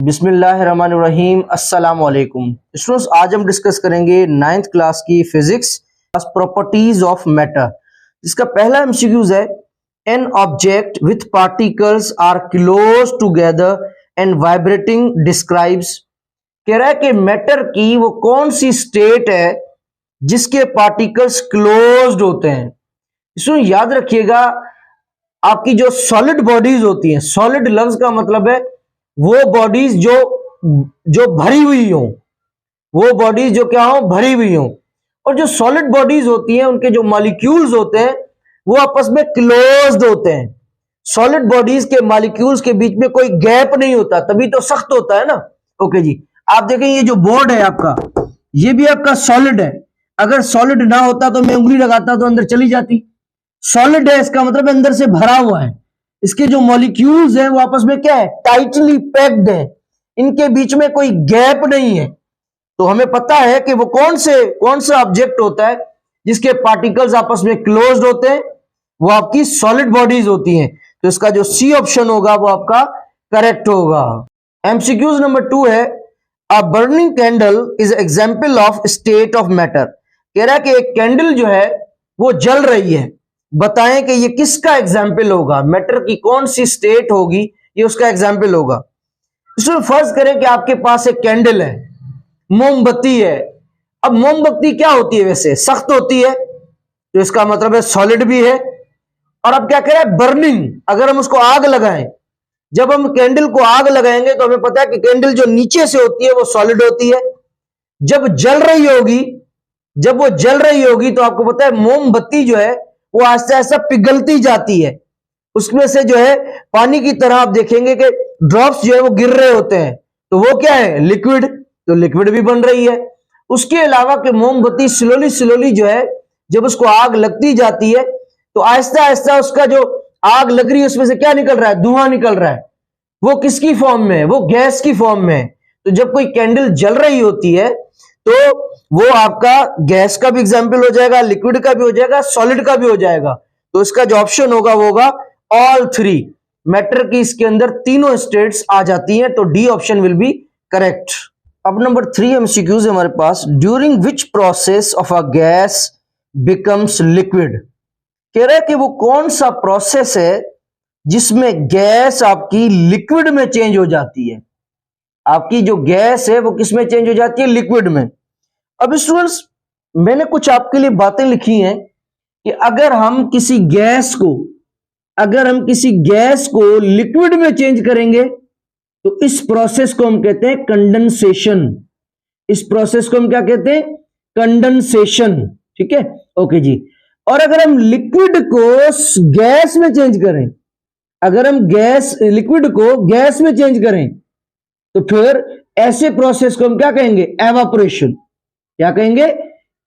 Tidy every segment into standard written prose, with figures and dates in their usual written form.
बिस्मिल्लाहिर्रहमानिर्रहीम अस्सलाम वालेकुम स्टूडेंट्स। आज हम डिस्कस करेंगे 9th क्लास की फिजिक्स प्रॉपर्टीज ऑफ मैटर। इसका पहला एमसीक्यूज है, an object with particles are close together and vibrating describes. कह रहा है कि मैटर की वो कौन सी स्टेट है जिसके पार्टिकल्स क्लोज्ड होते हैं। इसमें याद रखिएगा, आपकी जो सॉलिड बॉडीज होती हैं, सॉलिड लफ्ज का मतलब है वो बॉडीज जो भरी हुई हो, वो बॉडीज जो क्या हो, भरी हुई हो। और जो सॉलिड बॉडीज होती हैं उनके जो मॉलिक्यूल्स होते हैं वो आपस में क्लोज्ड होते हैं। सॉलिड बॉडीज के मॉलिक्यूल्स के बीच में कोई गैप नहीं होता, तभी तो सख्त होता है ना। ओके जी, आप देखें ये जो बोर्ड है आपका, ये भी आपका सॉलिड है। अगर सॉलिड ना होता तो मैं उंगली लगाता तो अंदर चली जाती। सॉलिड है इसका मतलब अंदर से भरा हुआ है। इसके जो मॉलिक्यूल्स हैं वो आपस में क्या है, टाइटली पैक्ड है, इनके बीच में कोई गैप नहीं है। तो हमें पता है कि वो कौन सा ऑब्जेक्ट होता है जिसके पार्टिकल्स आपस में क्लोज्ड होते हैं, वो आपकी सॉलिड बॉडीज होती हैं। तो इसका जो सी ऑप्शन होगा वो आपका करेक्ट होगा। एमसीक्यूज नंबर 2 है, अ burning candle is example of state of matter. कह रहा है कि एक कैंडल जो है वो जल रही है, बताएं कि ये किसका एग्जाम्पल होगा, मैटर की कौन सी स्टेट होगी, ये उसका एग्जाम्पल होगा। इसमें फर्ज करें कि आपके पास एक कैंडल है, मोमबत्ती है। अब मोमबत्ती क्या होती है, वैसे सख्त होती है, तो इसका मतलब है सॉलिड भी है। और अब क्या करें, बर्निंग, अगर हम उसको आग लगाएं, जब हम कैंडल को आग लगाएंगे तो हमें पता है कि कैंडल जो नीचे से होती है वो सॉलिड होती है। जब वो जल रही होगी तो आपको पता है मोमबत्ती जो है वो आहिस्ता आहिस्ता पिघलती जाती है। उसमें से जो है पानी की तरह आप देखेंगे कि ड्रॉप्स जो है वो गिर रहे होते हैं, तो वो क्या है, लिक्विड। तो लिक्विड भी बन रही है। उसके अलावा कि मोमबत्ती स्लोली जो है, जब उसको आग लगती जाती है तो आहिस्ता आहिस्ता उसका जो आग लग रही है उसमें से क्या निकल रहा है, धुआं निकल रहा है। वो किसकी फॉर्म में है, वो गैस की फॉर्म में है। तो जब कोई कैंडल जल रही होती है तो वो आपका गैस का भी एग्जाम्पल हो जाएगा, लिक्विड का भी हो जाएगा, सॉलिड का भी हो जाएगा। तो इसका जो ऑप्शन होगा वो होगा ऑल थ्री। मैटर की इसके अंदर तीनों स्टेट्स आ जाती हैं, तो D option will be correct. अब नंबर 3 एमसीक्यूज हमारे पास, during which process of a gas becomes liquid. कह रहा है कि वो कौन सा प्रोसेस है जिसमें गैस आपकी लिक्विड में चेंज हो जाती है। आपकी जो गैस है वो किस में चेंज हो जाती है, लिक्विड में। अब स्टूडेंट्स, मैंने कुछ आपके लिए बातें लिखी हैं कि अगर हम किसी गैस को लिक्विड में चेंज करेंगे तो इस प्रोसेस को हम कहते हैं कंडेंसेशन। इस प्रोसेस को हम क्या कहते हैं, कंडेंसेशन। ठीक है, ओके जी। और अगर हम लिक्विड को गैस में चेंज करें, अगर हम लिक्विड को गैस में चेंज करें तो फिर ऐसे प्रोसेस को हम क्या कहेंगे, एवापोरेशन। क्या कहेंगे,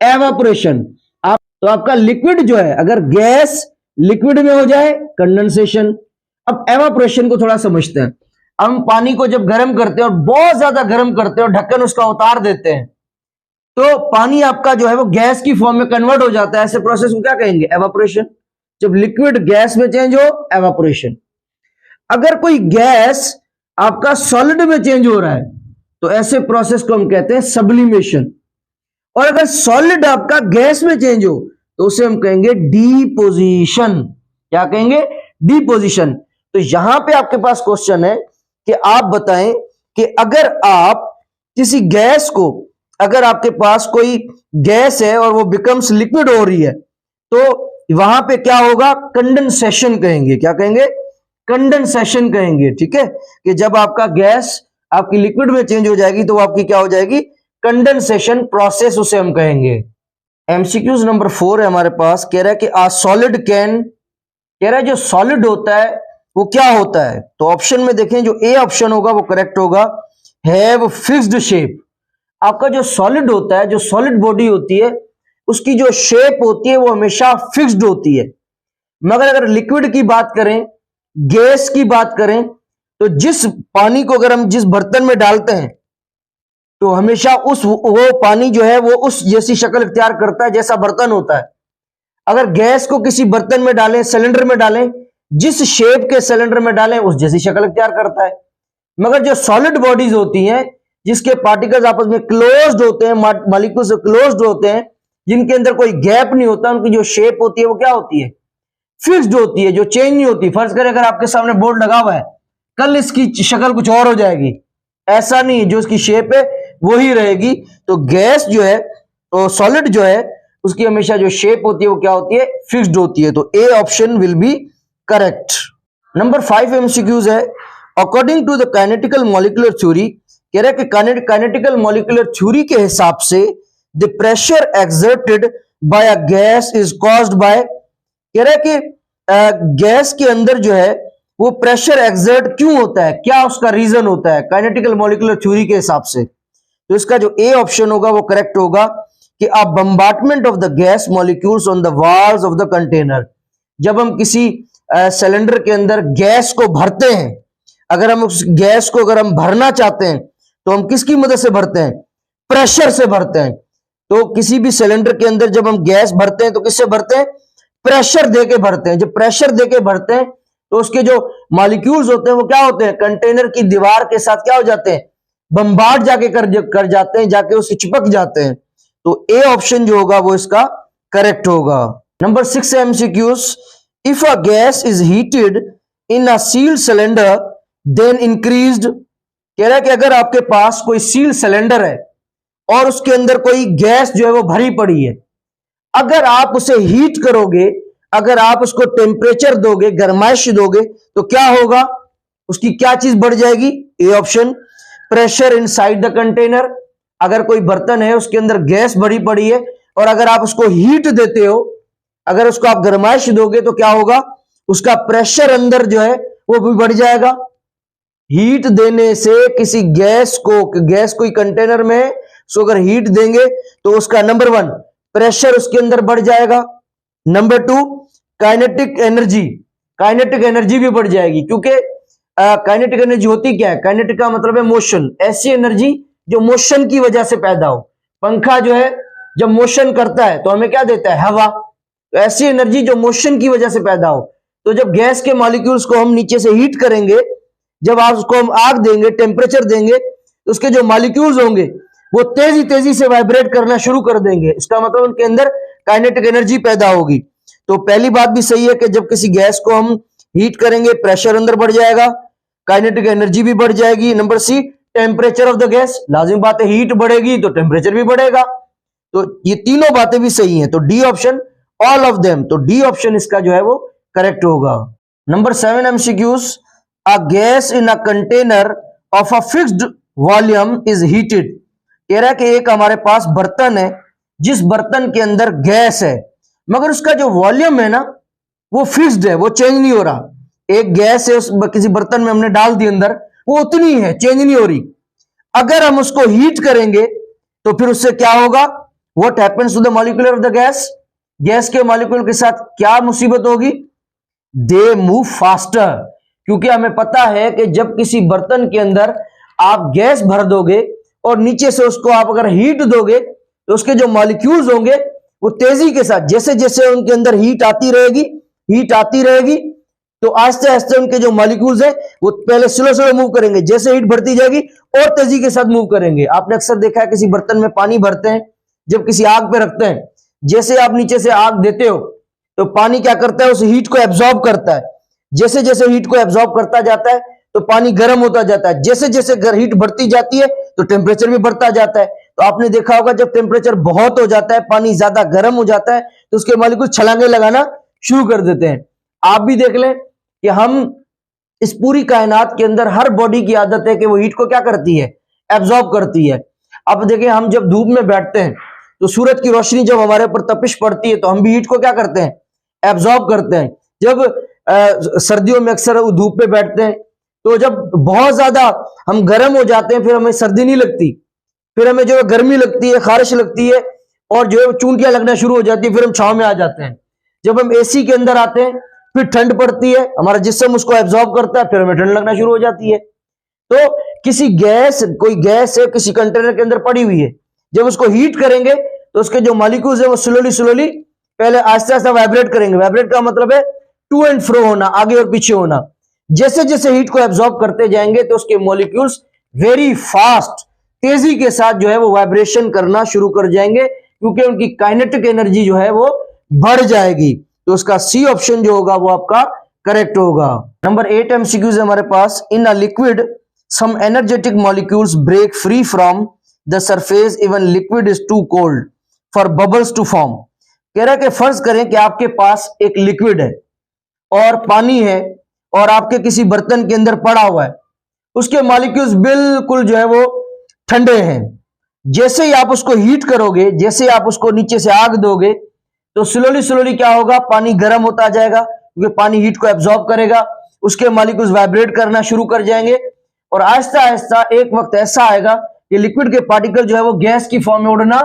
एवापोरेशन। तो आपका लिक्विड जो है, अगर गैस लिक्विड में हो जाए, कंडेंसेशन। अब एवापोरेशन को थोड़ा समझते हैं। हम पानी को जब गर्म करते हैं और बहुत ज्यादा गर्म करते हैं और ढक्कन उसका उतार देते हैं तो पानी आपका जो है वो गैस की फॉर्म में कन्वर्ट हो जाता है। ऐसे प्रोसेस को क्या कहेंगे, एवापोरेशन। जब लिक्विड गैस में चेंज हो, एवापोरेशन। अगर कोई गैस आपका सॉलिड में चेंज हो रहा है तो ऐसे प्रोसेस को हम कहते हैं सब्लिमेशन। और अगर सॉलिड आपका गैस में चेंज हो तो उसे हम कहेंगे डीपोजिशन। क्या कहेंगे, डीपोजिशन। तो यहां पे आपके पास क्वेश्चन है कि आप बताएं कि अगर आप किसी गैस को, अगर आपके पास कोई गैस है और वो बिकम्स लिक्विड हो रही है तो वहां पे क्या होगा, कंडेंसेशन कहेंगे। क्या कहेंगे, कंडेंसेशन कहेंगे। ठीक है, कि जब आपका गैस आपकी लिक्विड में चेंज हो जाएगी तो वो आपकी क्या हो जाएगी, कंडेंसेशन प्रोसेस उसे हम कहेंगे। एमसीक्यूज नंबर 4 है हमारे पास। कह रहा है कि आ सॉलिड कैन, कह रहा है जो सॉलिड होता है वो क्या होता है। तो ऑप्शन में देखें, जो ए ऑप्शन होगा वो करेक्ट होगा, हैव फिक्स्ड शेप। आपका जो सॉलिड होता है, जो सॉलिड बॉडी होती है, उसकी जो शेप होती है वो हमेशा फिक्स्ड होती है। मगर अगर लिक्विड की बात करें, गैस की बात करें, तो जिस पानी को अगर हम जिस बर्तन में डालते हैं तो हमेशा वो पानी जो है वो उस जैसी शक्ल इख्तियार करता है जैसा बर्तन होता है। अगर गैस को किसी बर्तन में डालें, सिलेंडर में डालें, जिस शेप के सिलेंडर में डालें उस जैसी शक्ल इख्तियार करता है। मगर जो सॉलिड बॉडीज होती हैं, जिसके पार्टिकल्स आपस में क्लोज्ड होते हैं, मॉलिक्यूल से क्लोज्ड होते हैं, जिनके अंदर कोई गैप नहीं होता, उनकी जो शेप होती है वो क्या होती है, फिक्स्ड होती है, जो चेंज नहीं होती। फर्ज करें अगर आपके सामने बोर्ड लगा हुआ है, कल इसकी शक्ल कुछ और हो जाएगी, ऐसा नहीं है, जो इसकी शेप है वही रहेगी। तो गैस जो है, तो सॉलिड जो है, उसकी हमेशा जो शेप होती है वो क्या होती है, फिक्स्ड होती है। तो A option will be correct. Number 5 MCQs है, according to the kinetical molecular theory, कह रहा है कि काइनेटिकल मॉलिक्यूलर थ्योरी के हिसाब से the pressure exerted by a gas is caused by, कह रहा है कि गैस के अंदर जो है वो प्रेशर एक्सर्ट क्यों होता है, क्या उसका रीजन होता है काइनेटिकल मॉलिक्यूलर थ्योरी के हिसाब से। तो इसका जो ए ऑप्शन होगा वो करेक्ट होगा कि a bombardment of the gas molecules on the walls of the container. जब हम किसी सिलेंडर के अंदर गैस को भरते हैं, अगर हम उस गैस को अगर हम भरना चाहते हैं तो हम किसकी मदद से भरते हैं, प्रेशर से भरते हैं। तो किसी भी सिलेंडर के अंदर जब हम गैस भरते हैं तो किससे भरते हैं, प्रेशर देके भरते हैं। जब प्रेशर देके भरते हैं तो उसके जो मॉलिक्यूल्स होते हैं वो क्या होते हैं, कंटेनर की दीवार के साथ क्या हो जाते हैं, बम्बार्ड जाके कर जाते हैं, जाके उससे चिपक जाते हैं। तो ए ऑप्शन जो होगा वो इसका करेक्ट होगा। Number 6 MCQs, if a gas is heated in a sealed cylinder then increased, कह रहा है कि अगर आपके पास कोई सील्ड सिलेंडर है और उसके अंदर कोई गैस जो है वो भरी पड़ी है, अगर आप उसे हीट करोगे, अगर आप उसको टेम्परेचर दोगे, गर्माइश दोगे, तो क्या होगा, उसकी क्या चीज बढ़ जाएगी, A option pressure inside the container. अगर कोई बर्तन है उसके अंदर गैस भरी पड़ी है और अगर आप उसको हीट देते हो, अगर उसको आप गर्माइश दोगे तो क्या होगा, उसका प्रेशर अंदर जो है वो भी बढ़ जाएगा। हीट देने से किसी गैस कोई कंटेनर में उसको अगर हीट देंगे तो उसका नंबर 1 प्रेशर उसके अंदर बढ़ जाएगा, नंबर 2 काइनेटिक एनर्जी भी बढ़ जाएगी। क्योंकि काइनेटिक एनर्जी होती क्या है, काइनेटिक का मतलब है मोशन, ऐसी एनर्जी जो मोशन की वजह से पैदा हो। पंखा जो है जब मोशन करता है तो हमें क्या देता है, हवा। तो ऐसी एनर्जी जो मोशन की वजह से पैदा हो। तो जब गैस के मॉलिक्यूल्स को हम नीचे से हीट करेंगे, जब आप उसको हम आग देंगे, टेम्परेचर देंगे, तो उसके जो मॉलिक्यूल्स होंगे वो तेजी से वाइब्रेट करना शुरू कर देंगे। इसका मतलब उनके अंदर काइनेटिक एनर्जी पैदा होगी। तो पहली बात भी सही है कि जब किसी गैस को हम हीट करेंगे प्रेशर अंदर बढ़ जाएगा, काइनेटिक एनर्जी भी बढ़ जाएगी। Number C temperature of the gas, लाजिम बात है हीट बढ़ेगी तो टेम्परेचर भी बढ़ेगा। तो ये तीनों बातें भी सही हैं। तो D option all of them, तो डी ऑप्शन इसका जो है वो करेक्ट होगा। Number 7 MCQs, a gas in a container of a fixed volume is heated, कह रहा है कि एक हमारे पास बर्तन है, जिस बर्तन के अंदर गैस है मगर उसका जो वॉल्यूम है ना वो फिक्स्ड है, वो चेंज नहीं हो रहा। एक गैस है, उस किसी बर्तन में हमने डाल दी अंदर, वो उतनी है, चेंज नहीं हो रही। अगर हम उसको हीट करेंगे तो फिर उससे क्या होगा, what happens to the molecule of the gas, gas के मॉलिक्यूल के साथ क्या मुसीबत होगी, दे मूव फास्टर। क्योंकि हमें पता है कि जब किसी बर्तन के अंदर आप गैस भर दोगे और नीचे से उसको आप अगर हीट दोगे तो उसके जो मॉलिक्यूल्स होंगे वो तेजी के साथ, जैसे जैसे उनके अंदर हीट आती रहेगी तो आस्ते आस्ते उनके जो मॉलिक्यूल्स है वो पहले स्लो मूव करेंगे, जैसे हीट बढ़ती जाएगी और तेजी के साथ मूव करेंगे। आपने अक्सर देखा है किसी बर्तन में पानी भरते हैं, जब किसी आग पे रखते हैं, जैसे आप नीचे से आग देते हो तो पानी क्या करता है, उस हीट को एब्जॉर्ब करता है। जैसे जैसे हीट को एब्जॉर्ब करता जाता है तो पानी गर्म होता जाता है, जैसे जैसे हीट बढ़ती जाती है तो टेम्परेचर भी बढ़ता जाता है। तो आपने देखा होगा जब टेम्परेचर बहुत हो जाता है, पानी ज्यादा गर्म हो जाता है, तो उसके मॉलिक्यूल छलांगे लगाना शुरू कर देते हैं। आप भी देख लें कि हम इस पूरी कायनात के अंदर हर बॉडी की आदत है कि वो हीट को क्या करती है, एब्जॉर्ब करती है। अब देखिए हम जब धूप में बैठते हैं तो सूरज की रोशनी जब हमारे ऊपर तपिश पड़ती है तो हम भी हीट को क्या करते हैं, एब्जॉर्ब करते हैं। जब सर्दियों में अक्सर धूप पे बैठते हैं तो जब बहुत ज्यादा हम गर्म हो जाते हैं, फिर हमें सर्दी नहीं लगती, फिर हमें जो है गर्मी लगती है, खारिश लगती है और जो है चूंटियां लगना शुरू हो जाती है, फिर हम छांव में आ जाते हैं। जब हम एसी के अंदर आते हैं फिर ठंड पड़ती है, हमारा जिस्म उसको एब्जॉर्ब करता है, फिर हमें ठंड लगना शुरू हो जाती है। तो कोई गैस है किसी कंटेनर के अंदर पड़ी हुई है, जब उसको हीट करेंगे तो उसके जो मॉलिक्यूल्स है वो स्लोली पहले आस्ते आस्ते वाइब्रेट करेंगे। वाइब्रेट का मतलब है टू एंड फ्रो होना, आगे और पीछे होना। जैसे जैसे हीट को एब्जॉर्ब करते जाएंगे तो उसके मॉलिक्यूल्स वेरी फास्ट, तेजी के साथ जो है वो वाइब्रेशन करना शुरू कर जाएंगे, क्योंकि उनकी काइनेटिक एनर्जी जो है वो बढ़ जाएगी। तो उसका सी ऑप्शन जो होगा वो आपका करेक्ट होगा। नंबर 8 एमसीक्यूज हमारे पास। In a liquid some energetic molecules break free from the surface even liquid is too cold for bubbles to form. कह रहा है कि फर्ज करें कि आपके पास एक लिक्विड है और पानी है और आपके किसी बर्तन के अंदर पड़ा हुआ है, उसके मॉलिक्यूल्स बिल्कुल जो है वो ठंडे हैं। जैसे ही आप उसको हीट करोगे, जैसे आप उसको नीचे से आग दोगे, तो स्लोली स्लोली क्या होगा, पानी गर्म होता जाएगा, क्योंकि पानी हीट को एब्जॉर्ब करेगा, उसके मॉलिक्यूल्स वाइब्रेट करना शुरू कर जाएंगे और आहिस्ता आहिस्ता एक वक्त ऐसा आएगा कि लिक्विड के पार्टिकल जो है वो गैस की फॉर्म में उड़ना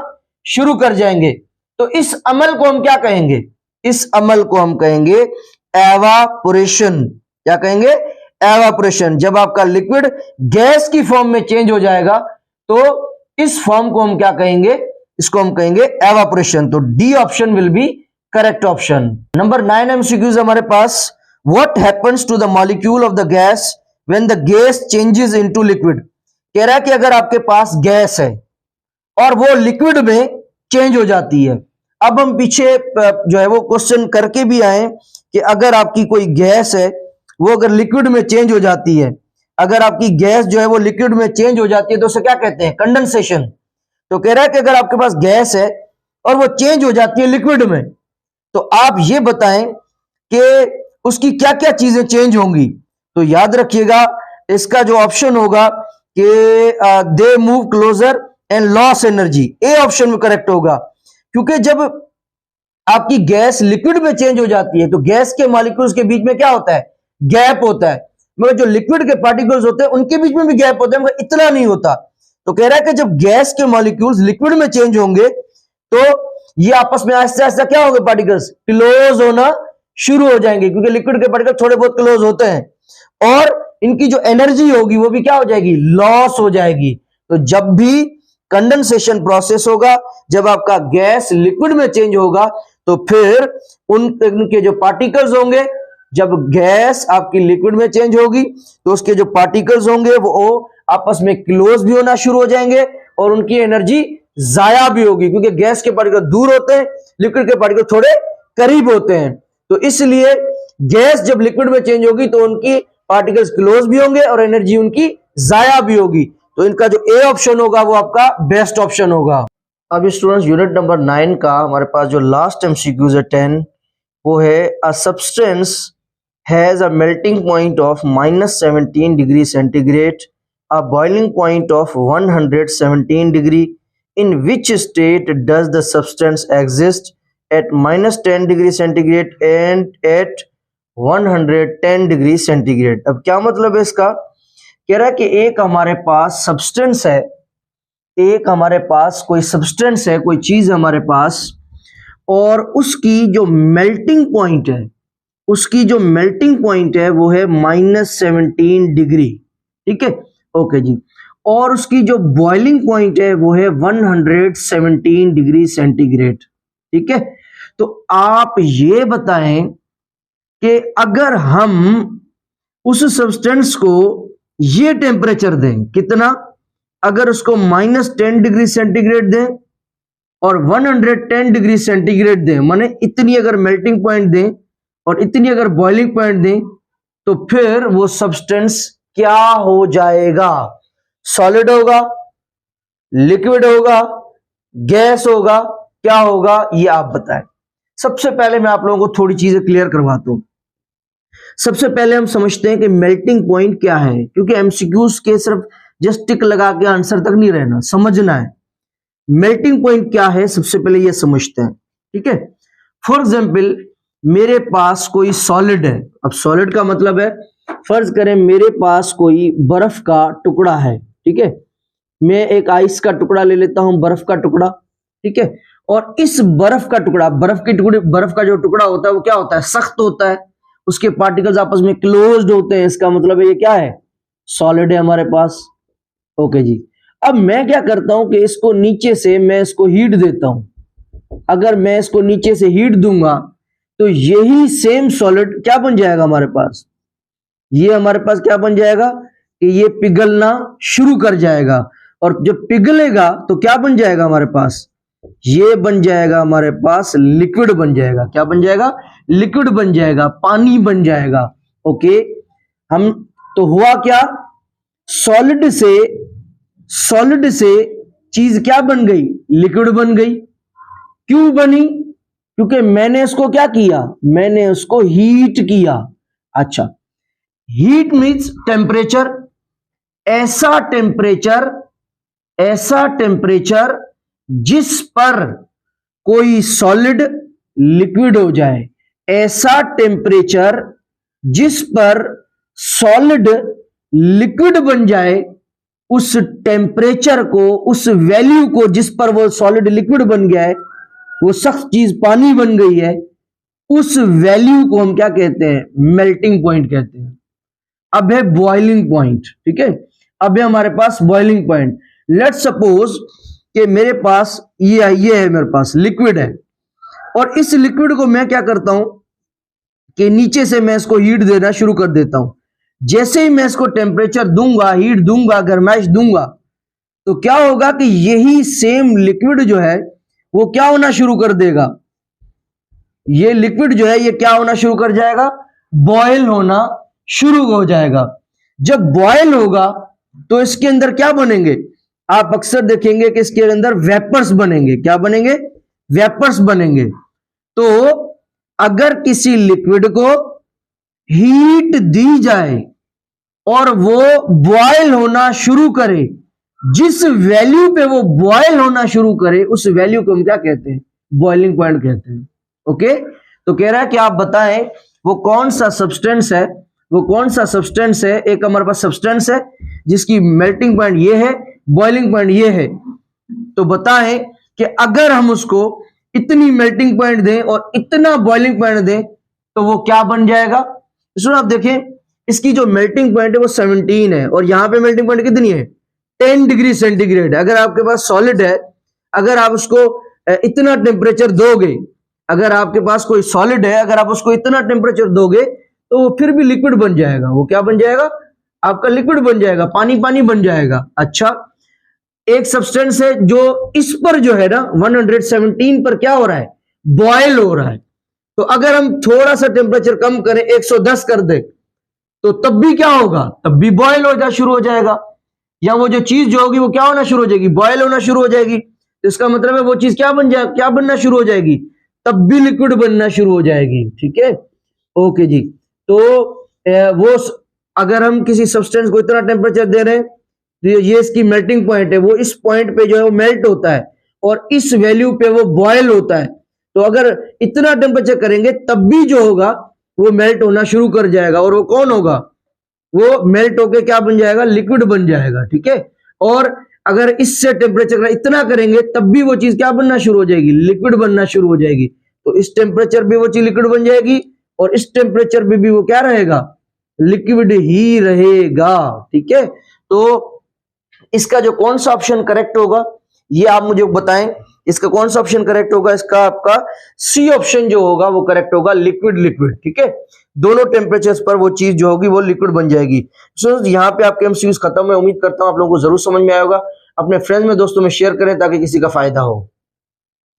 शुरू कर जाएंगे। तो इस अमल को हम क्या कहेंगे? इस अमल को हम कहेंगे एवापोरेशन। क्या कहेंगे? एवापोरेशन। जब आपका लिक्विड गैस की फॉर्म में चेंज हो जाएगा तो इस फॉर्म को हम क्या कहेंगे? इसको हम कहेंगे एवापोरेशन। तो D option will be correct option. Number 9 MCQs हमारे पास। What happens to the molecule of the gas when the gas changes into liquid. कह रहा है कि अगर आपके पास गैस है और वो लिक्विड में चेंज हो जाती है। अब हम पीछे जो है वो क्वेश्चन करके भी आए कि अगर आपकी कोई गैस है वो अगर लिक्विड में चेंज हो जाती है, अगर आपकी गैस जो है वो लिक्विड में चेंज हो जाती है तो उसे क्या कहते हैं? कंडेंसेशन। तो कह रहा है कि अगर आपके पास गैस है और वो चेंज हो जाती है लिक्विड में, तो आप ये बताएं कि उसकी क्या क्या चीजें चेंज होंगी। तो याद रखिएगा इसका जो ऑप्शन होगा कि they move closer and loss energy. A option में करेक्ट होगा, क्योंकि जब आपकी गैस लिक्विड में चेंज हो जाती है तो गैस के मॉलिक्यूल्स के बीच में क्या होता है? गैप होता है। मगर जो लिक्विड के पार्टिकल्स होते हैं उनके बीच में भी गैप होता है, मगर इतना नहीं होता। तो कह रहा है कि जब गैस के मॉलिक्यूल्स लिक्विड में चेंज होंगे तो ये आपस में आहिस्ता आहिस्ता क्या होंगे? पार्टिकल्स क्लोज होना शुरू हो जाएंगे, क्योंकि लिक्विड के पार्टिकल थोड़े बहुत क्लोज होते हैं और इनकी जो एनर्जी होगी वो भी क्या हो जाएगी? लॉस हो जाएगी। तो जब भी कंडेंसेशन प्रोसेस होगा, जब आपका गैस लिक्विड में चेंज होगा, तो फिर उनके जो पार्टिकल्स होंगे, जब गैस आपकी लिक्विड में चेंज होगी तो उसके जो पार्टिकल्स होंगे वो आपस में क्लोज भी होना शुरू हो जाएंगे और उनकी एनर्जी जाया भी होगी, क्योंकि गैस के पार्टिकल दूर होते हैं, लिक्विड के पार्टिकल थोड़े करीब होते हैं। तो इसलिए गैस जब लिक्विड में चेंज होगी तो उनकी पार्टिकल्स क्लोज भी होंगे और एनर्जी उनकी जाया भी होगी। तो इनका जो ए ऑप्शन होगा वो आपका बेस्ट ऑप्शन होगा। अब स्टूडेंट्स यूनिट नंबर 9 का हमारे पास जो लास्ट एमसीक्यूज है 10, वो है a substance has a melting point of -17 degree centigrade, a boiling point of 117 degree, in which state does the substance exist at -10 degree centigrade and at 110 degree centigrade. अब क्या मतलब है इसका? कह रहा है कि एक हमारे पास सब्सटेंस है, एक हमारे पास कोई सब्सटेंस है, कोई चीज है हमारे पास, और उसकी जो मेल्टिंग पॉइंट है, उसकी जो मेल्टिंग पॉइंट है वो है -17 डिग्री। ठीक है, ओके जी। और उसकी जो बॉइलिंग पॉइंट है वो है 117 डिग्री सेंटीग्रेड। ठीक है, तो आप ये बताएं कि अगर हम उस सब्सटेंस को ये टेम्परेचर दें, कितना? अगर उसको -10 डिग्री सेंटीग्रेड दें और 110 डिग्री सेंटीग्रेड दें, माने इतनी अगर मेल्टिंग पॉइंट दें और इतनी अगर बॉइलिंग पॉइंट दें, तो फिर वो सब्सटेंस क्या हो जाएगा? सॉलिड होगा, लिक्विड होगा, गैस होगा, क्या होगा? ये आप बताएं। सबसे पहले मैं आप लोगों को थोड़ी चीजें क्लियर करवाता हूं। सबसे पहले हम समझते हैं कि मेल्टिंग पॉइंट क्या है, क्योंकि एमसीक्यूज के सिर्फ जस्ट टिक लगा के आंसर तक नहीं रहना, समझना है मेल्टिंग पॉइंट क्या है। सबसे पहले ये समझते हैं। ठीक है, फॉर एग्जाम्पल मेरे पास कोई सॉलिड है। अब सॉलिड का मतलब है, फर्ज करें मेरे पास कोई बर्फ का टुकड़ा है। ठीक है, मैं एक आइस का टुकड़ा ले लेता हूं, बर्फ का टुकड़ा। ठीक है, और इस बर्फ का टुकड़ा, बर्फ का जो टुकड़ा होता है वो क्या होता है? सख्त होता है, उसके पार्टिकल्स आपस में क्लोज्ड होते हैं। इसका मतलब है ये क्या है? सॉलिड है हमारे पास। ओके जी। अब मैं क्या करता हूं कि इसको नीचे से मैं इसको हीट देता हूं। अगर मैं इसको नीचे से हीट दूंगा तो यही सेम सॉलिड क्या बन जाएगा हमारे पास? ये हमारे पास क्या बन जाएगा कि ये पिघलना शुरू कर जाएगा, और जब पिघलेगा तो क्या बन जाएगा हमारे पास, ये बन जाएगा हमारे पास लिक्विड बन जाएगा। क्या बन जाएगा? लिक्विड बन जाएगा, पानी बन जाएगा। ओके, हम तो हुआ क्या, सॉलिड से चीज क्या बन गई, लिक्विड बन गई। क्यों बनी? क्योंकि मैंने इसको क्या किया, मैंने उसको हीट किया। अच्छा, हीट मीन्स टेम्परेचर, ऐसा टेम्परेचर जिस पर कोई सॉलिड लिक्विड हो जाए, ऐसा टेम्परेचर जिस पर सॉलिड लिक्विड बन जाए, उस टेम्परेचर को, उस वैल्यू को जिस पर वो सॉलिड लिक्विड बन गया है, वो सख्त चीज पानी बन गई है, उस वैल्यू को हम क्या कहते हैं, मेल्टिंग पॉइंट कहते हैं। अब है बॉइलिंग पॉइंट, ठीक है, अब है हमारे पास बॉइलिंग पॉइंट। लेट्स सपोज कि मेरे पास ये है, मेरे पास लिक्विड है, और इस लिक्विड को मैं क्या करता हूं कि नीचे से मैं इसको हीट देना शुरू कर देता हूं। जैसे ही मैं इसको टेम्परेचर दूंगा, हीट दूंगा, गर्माइश दूंगा, तो क्या होगा कि यही सेम लिक्विड जो है वो क्या होना शुरू कर देगा, ये लिक्विड जो है ये क्या होना शुरू कर जाएगा, बॉयल होना शुरू हो जाएगा। जब बॉयल होगा तो इसके अंदर क्या बनेंगे, आप अक्सर देखेंगे कि इसके अंदर वेपर्स बनेंगे। क्या बनेंगे? वेपर्स बनेंगे। तो अगर किसी लिक्विड को हीट दी जाए और वो बॉयल होना शुरू करे, जिस वैल्यू पे वो बॉयल होना शुरू करे, उस वैल्यू को हम क्या कहते हैं, बॉइलिंग पॉइंट कहते हैं। ओके, तो कह रहा है कि आप बताएं वो कौन सा सब्सटेंस है, वो कौन सा सब्सटेंस है। एक हमारे पास सब्सटेंस है जिसकी मेल्टिंग पॉइंट ये है, बॉइलिंग पॉइंट ये है। तो बताएं कि अगर हम उसको इतनी मेल्टिंग पॉइंट दें और इतना बॉइलिंग पॉइंट दें तो वो क्या बन जाएगा। इसमें आप देखें, इसकी जो मेल्टिंग पॉइंट है वो 17 है, और यहां पे मेल्टिंग पॉइंट कितनी है, 10 डिग्री सेंटीग्रेड। अगर आपके पास सॉलिड है, अगर आप उसको इतना टेम्परेचर दोगे, अगर आपके पास कोई सॉलिड है, अगर आप उसको इतना टेम्परेचर दोगे तो वो फिर भी लिक्विड बन जाएगा। वो क्या बन जाएगा, आपका लिक्विड बन जाएगा, पानी पानी बन जाएगा। अच्छा, एक सब्सटेंस है जो इस पर जो है ना 117 पर क्या हो रहा है, बॉयल हो रहा है। तो अगर हम थोड़ा सा टेम्परेचर कम करें, 110 कर दे, तो तब भी क्या होगा, तब भी बॉयल हो शुरू हो जाएगा, या वो जो चीज जो होगी वो क्या होना शुरू हो जाएगी, बॉयल होना शुरू हो जाएगी। तो इसका मतलब है वो चीज क्या क्या बनना शुरू हो जाएगी, तब भी लिक्विड बनना शुरू हो जाएगी। ठीक है, ओके जी। तो वो अगर हम किसी सब्सटेंस को इतना टेम्परेचर दे रहे हैं तो ये इसकी मेल्टिंग पॉइंट है, वो इस पॉइंट पे जो है वो मेल्ट होता है और इस वैल्यू पे वो बॉयल होता है। तो अगर इतना टेम्परेचर करेंगे तब भी जो होगा वो मेल्ट होना शुरू कर जाएगा, और वो कौन होगा, वो मेल्ट होके क्या बन जाएगा, लिक्विड बन जाएगा। ठीक है, और अगर इससे टेम्परेचर इतना करेंगे तब भी वो चीज क्या बनना शुरू हो जाएगी, लिक्विड बनना शुरू हो जाएगी। तो इस टेम्परेचर पे वो चीज लिक्विड बन जाएगी और इस टेम्परेचर पे भी वो क्या रहेगा, लिक्विड ही रहेगा। ठीक है, तो इसका जो कौन सा ऑप्शन करेक्ट होगा ये आप मुझे बताएं, इसका कौन सा ऑप्शन करेक्ट होगा। इसका आपका सी ऑप्शन जो होगा वो करेक्ट होगा, लिक्विड लिक्विड। ठीक है, दोनों टेम्परेचर्स पर वो चीज जो होगी वो लिक्विड बन जाएगी। सो यहाँ पे आपके एमसीक्यूज खत्म है। उम्मीद करता हूं आप लोगों को जरूर समझ में आया होगा। अपने फ्रेंड्स में, दोस्तों में शेयर करें ताकि किसी का फायदा हो।